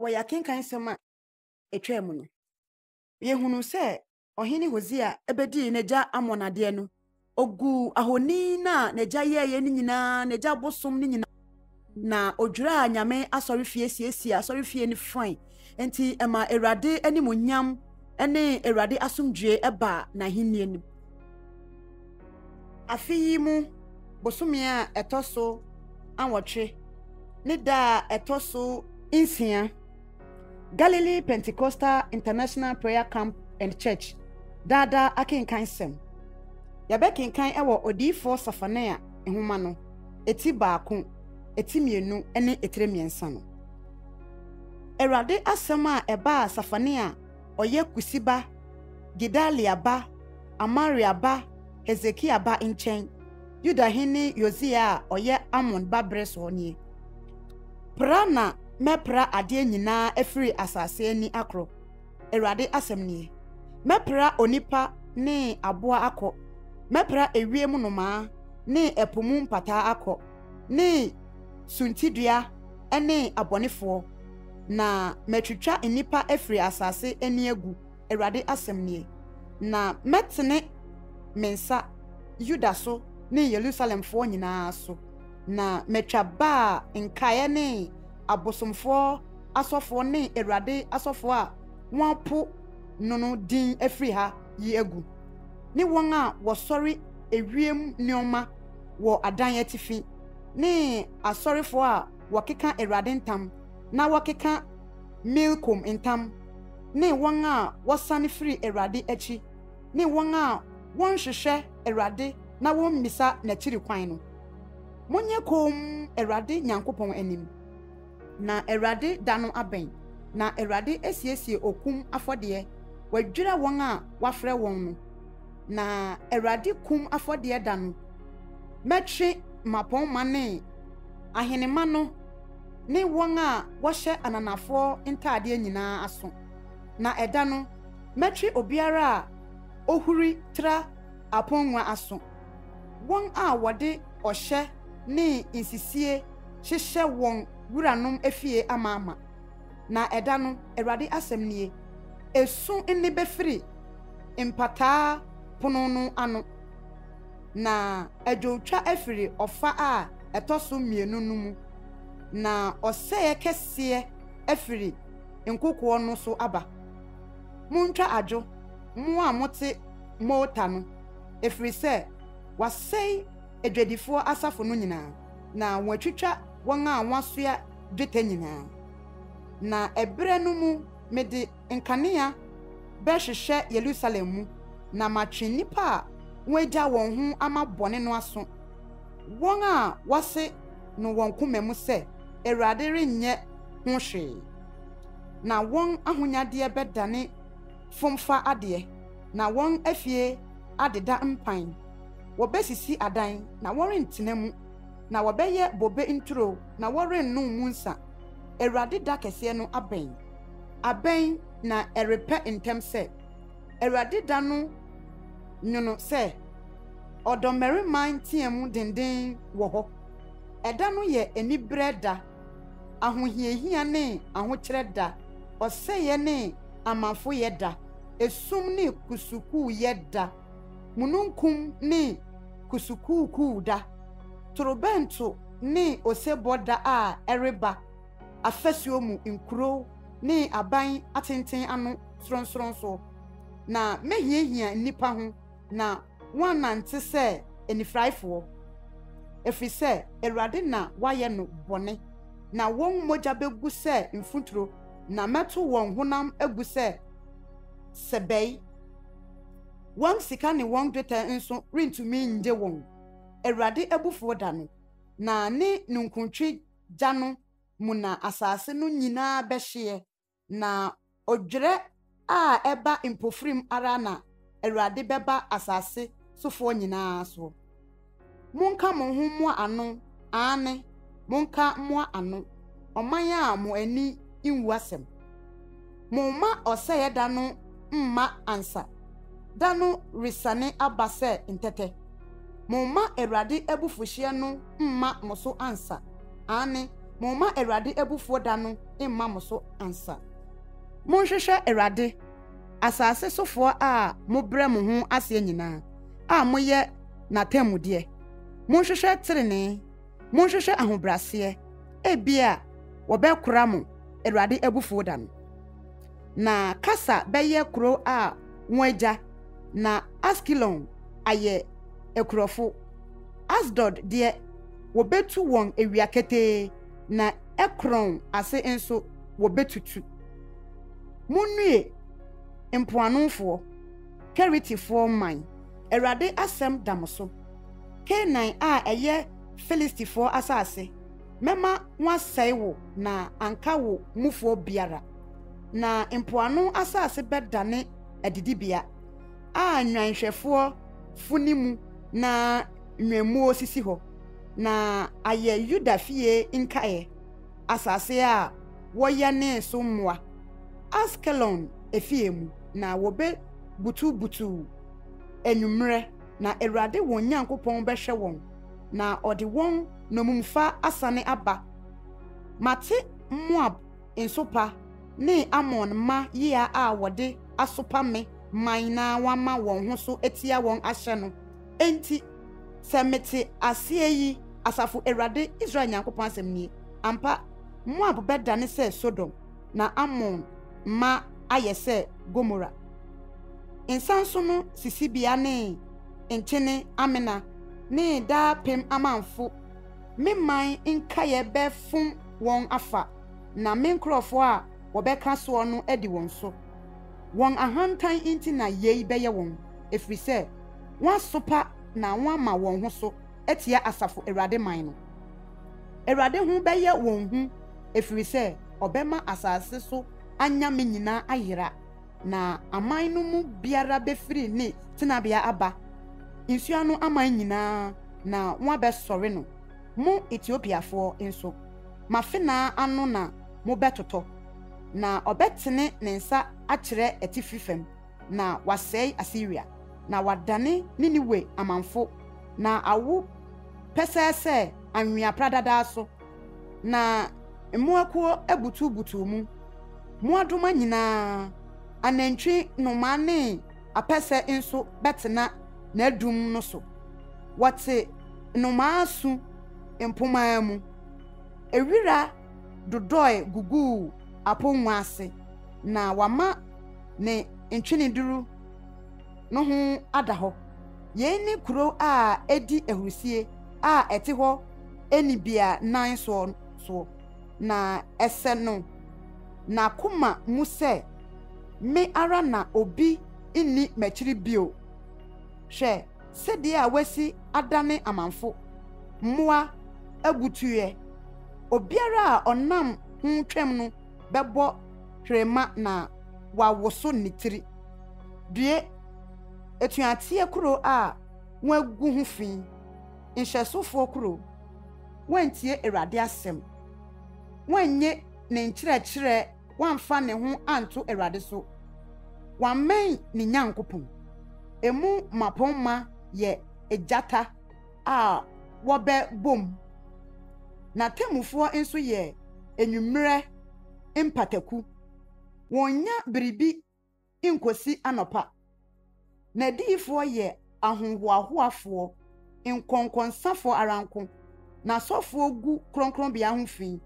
Waya kenkan sema etwa mu no. Ye hunu se ohini Hosea ebedi neja amonade no. Ogu ahoni na neja ye ni nyina, neja bosom ni nyina. Na odwura nyame asori fie siesie asori fie ni fine. Enti ema Erade animonyam ene Erade asomdwe eba na hinnie ni. Afi mu bosomia etoso anwotwe ne da etoso insia Galilee Pentecostal International Prayer Camp and Church dada akenkan sem yabekenkan ewo odifo Safania ehuma no eti baako eti mienu ene etremiensa no Erade asema eba Safania oye kusiba Gidalia ba Amaria ba Hezekia ba inchen Yuda hini Yosia oye Amon ba breso nie Prana mepra ade nyina efiri asase ni akro Erade asem nie mepra onipa ne aboa akọ mepra ewiem noma ne epomu mpata akọ ne suntidua ene abonefo na metwitwa enipa efiri asase eni egu Erade asem nie na metene mensa Yuda so ne Jerusalem fo nyina so na metwa ba nkae ne abosomfo asofo ne Erade asofo a wapo nono din efiri ha yi egu ni won a wosori ewiem nioma wo adan atifi ni asorifo a wakeka Erade ntam na wakeka milkom ntam ni won a wasane firi Erade achi ni won a won hwehwe Erade na won misa na chiri kwan no monye kom Erade nyankopon anim na Erade dano aben na Erade esiesie okum afode wadwira won a wafrɛ won no na Erade kum afode dano metwe mapon mane ahenema no ne won a wɔhyɛ ananafo ntade nyinaa aso na ɛda no metwe obiara a ohuri tra aponwa aso won a wɔde ɔhyɛ ne insisie hyehyɛ won wuranom efie amaama na ɛda no Erade asem nie esu nne befiri mpata pono no ano na adwotwa afiri ofa a etoso mienu no mu na ɔsɛe kɛseɛ afiri nkokɔ no so aba muntwa adwo mo a mote mota no efiri sɛ wasɛe adwadifo asafo no nyinaa na watwitwa wɔn a wasoa dwetɛ nyinaa na ebre no mu mede nkanea bɛhwehwɛ Jerusalem mu na matwe nipa a wɔagya wɔn ho ama bɔne no aso wɔn a wɔse no wɔn koma mu sɛ Erade renyɛ ho hwee na wɔn ahonyade bɛdane fomfa ade na wɔn afie adeda mpan wɔbɛsisi adan na wɔrentena mu na wɔbɛyɛ bobe nturo na wɔrennom mu nsa Erade da kɛseɛ no aben na erepɛ ntem sɛ Erade da no nyono sɛ ɔdɔmmerima ntiamu denden wɔ hɔ ɛda no yɛ enibrɛ da ahohiahia ne ahokyerɛ da ɔsɛyɛ ne amafo yɛ da esum ne kusuku yɛ da mununkum ne kusuku da torobento ne osebɔ da a ɛreba afasuo mu nkuro ne aban atenten ano sronsronso na mehiahia nipa ho na wanante sɛ enifraifo efiri sɛ Erade na wayɛ no bɔne na wɔn mogya begu sɛ mfuturo na meto wɔn honam agu sɛ sɛbɛi wɔn sika ne wɔn dwetɛ nso rentumi nje wɔn Erade abufuo da no na ne nkuntwi gya no mu na asase no nyinaa bɛhye na odwere a ɛba mpofrim ara na Erade bɛba asase sofo nyinaa so monka mo ho mo ano ane monka mo ano ɔman a mo ani inwu asɛm mo ma ɔsɛyɛ da no mma ansa da no risane aba sɛ ntɛtɛ mo ma Erade abufuhye no mma mo so ansa ane Moma Erade ebufuo da no imma mo so ansa. Monhwehwe Erade asase sofo a mobrɛ mo ho ase nyina a moyɛ natamude. Monhwehwe trene, monhwehwe ahobrase ebia wɔbɛkora mo Erade ebufuo da no. Na kasa bɛyɛ kuro a wɔagya na Askelon ayɛ ekurofo. Asdod de wobetu won ewiakete na Ekron ase enso wobetutu. Munue mpoanonfo Keritifo man Erade asem damoso. Kenai a eye Filistifo asase mema wasɛe wo na anka wo mufo biara. Na mpoano asase bedane adidibea a nwanhwefo funimu na nwamuo sisi ho na aye Yuda fie nkae asase a woyɛ ne so mmoa. Askelon efiemu na wobe butu enumre na Erade won Nyankopɔn bɛhwɛ won na ɔde won nomumfa asane aba. Mate Moab ensopa ne Amon ma yia a wode asopa me man na wama won ho so etia won ahyɛ no. Enti sɛ mete ase yi asafo Erade Israel Nyankopɔn asɛm nie ampa Moab bɛdane sɛ Sodom na Amon ma ayɛ sɛ Gomora. Insanso no sisibia ne nkyene amena ne da pem amanfo me man nkaye bɛfom won afa na me nkrofo a wɔbɛka so no adi won so. Won ahantan inti na yei bɛyɛ won efiri sɛ wɔn sopa na wɔn ama wɔn ho so etia asafo Erade man no. Erade ho bɛyɛ wɔn hu efiri sɛ ɔbɛma asase so anya me nyina ayera na aman no mu biara befiri ne tenabea aba. Insua no aman nyina na wɔn abɛsɔre no. Mo Ethiopiafo enso mafena ano na mo bɛtotɔ na ɔbɛtene ne nsa akyerɛ atifi fam na wasɛe Asiria na wadane Niniwe amanfo na awu pɛsɛsɛ anwea pradada so na mmoakuo ebutu mu moadoma nyina anantwi nomane apɛsɛ enso bɛtena na adum no so. Wɔte nomaasu mpoma mu ewira dodoi gugu aponwa ase na wama ne ntweneduru no ho adaho. Ye ni kuro a edi ehurusie a ete ho enibia nan so na ese no na kuma mu se me ara na obi inni machiri bio. Hwe sedi a wasi adane amanfo mmoa abutuye obiara a onam hu twem no bɛbɔ hwema na wawoso nitiri. Due etuatie kuro a wagu hu fi nhwesofo kuro wantie Erade asem wanye ne nkyerɛkyerɛ wamfa ne ho anto Erade so wamɛn ne Nyankopɔn. Emu mapɔmma ye ejata a wɔbɛ bom na temufoɔ enso ye enwumrɛ mpataku wonya biribi inkosi anopa na diifoɔ ye ahonhoahoafoɔ nkonkonsafo aranko na sɔfoɔ gu kronkron bia ho fi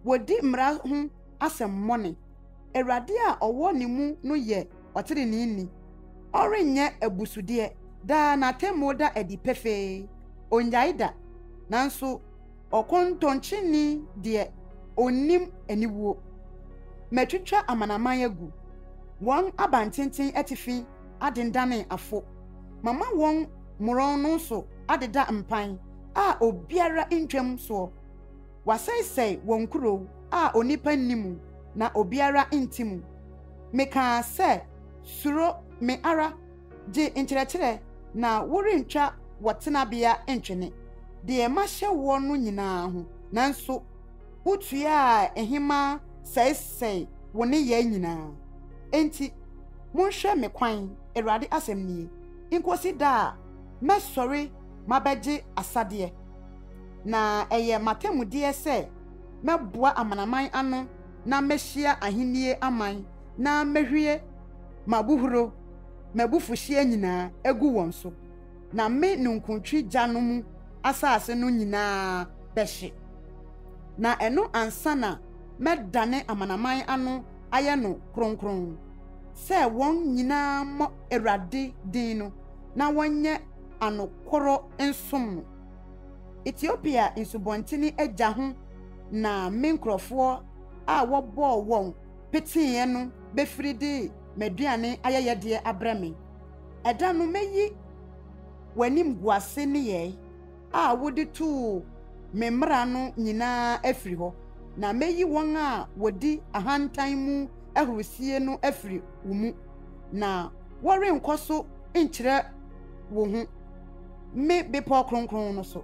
wodi mmara ho asɛm mɔne. Erade a ɔwɔ ne mu no ye ɔtere ni ɔrenyɛ abusudeɛ da na temo da adi pefe onyaida nanso ɔkontonchini de onim aniwuo. Matwitwa amanaman agu wɔn abantenten atifi adendane afo mama wɔn moron no so adeda mpan a obiara ntwam so wasɛsɛe wɔn kuro a onipa nimu na obiara ntimu. Meka sɛ suro me ara je nkyerɛkyerɛ na worentwa wɔtenabea ntwene de mahyɛ wɔ no nyinaa ho nanso wotua a ehima sɛsɛe wo ne yɛ nyinaa. Enti monhwɛ me kwan Erade asɛm nie inkosi da mɛsɔre mabɛgye asade na ɛyɛ matemudeɛ sɛ mɛboa amanaman ano na mɛhyia ahennie aman na mɛhwie mabuhuro mabufuhyia nyinaa egu wɔn so na me nunkuntwi gya no mu asase no nyinaa bɛhye na ɛno ansa na mɛdane amanaman ano ayɛ no kronkron sɛ wɔn nyinaa mmɔ Awurade din no na wɔnyɛ anokoro nsom no Ethiopia nsubɔntene agya ho na me nkurɔfoɔ a wɔbɔɔ wɔn peteeɛ no bɛfiri de maduane ayɛyɛdeɛ abrɛ me ɛda no mɛyi w'anim guase ne yɛe a wode too me mmara no nyinaa afiri hɔ na mɛyi wɔn a wɔdi ahantan mu ahorosie no afiri wo mu na wɔrenkɔ so nkyerɛ wo ho me bepɔ kronkron no so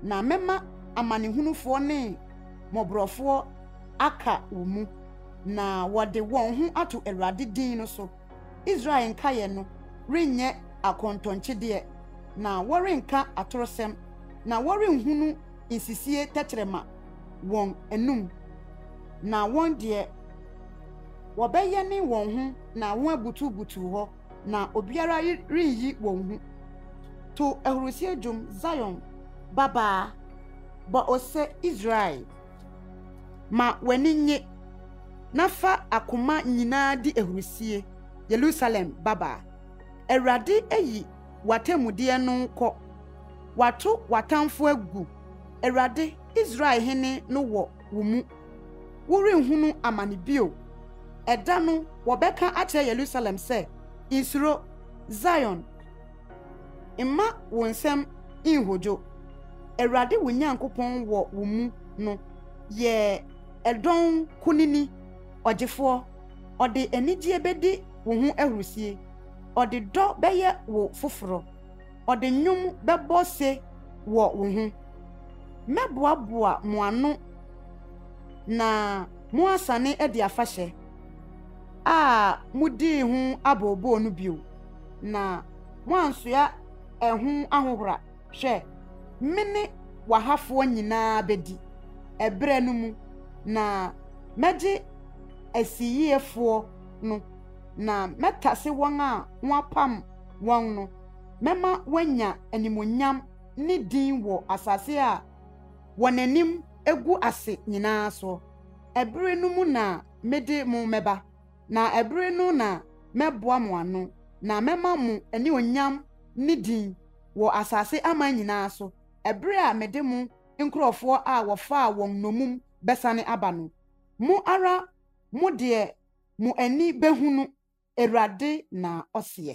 na mɛma amanehunufoɔ ne mmɔborɔfoɔ aka wo mu na wɔde wɔn ho ato Awurade din no so Israel nkaeɛ no renyɛ akɔntɔnkyedeɛ na wɔrenka atorosɛm na wɔrenhunu nsisie tɛkyerɛma wɔn anum na wɔn deɛ wɔbɛyɛ ne wɔn ho na wɔn abutubutu hɔ na obiara renyi wɔn ho to ahorosie dwom Zion baba ba ose Israel ma w'ani nye na fa akoma nyinaa di ahorosie Jerusalem baba Awurade ayi watemudeɛ no nkɔ wato watamfo agu Awurade Israel hene no wɔ wo mu worenhunu amane bio ɛda no wɔbɛka akyerɛ Jerusalem sɛ insuro Zion imma wo nsɛm inhodwo Awurade wo Nyankopɔn wɔ wo mu no yɛ ɛdɔn kunini ɔgyefoɔ ɔde anigye bɛdi wo ho ahorosie ɔde dɔ bɛyɛ wo foforo ɔde nnwom bɛbɔ se wɔ wo ho mɛboaboa mo ano na mo asane adi afahyɛ a mudi ho abobo no bio na mo ansoa ɛho ahohora hwɛ mene wahafoɔ nyinaa bedi ɛbrɛ no mu na mɛgye asiyiefoɔ no na mɛtase wɔn a wɔapam wɔn no mɛma wɔanya animonyam ne din wɔ asase a wɔnanim egu ase nyinaa so ɛbrɛ no mu na mede mo mɛba na ɛbrɛ no na mɛboa mo ano na mɛma mo animonyam ne din wɔ asase aman nyinaa so ɛbrɛ a mede mo nkurɔfoɔ a wɔfaa wɔn nomum bɛsane aba no mo ara mo deɛ mo ani behunu Awurade na ɔseɛ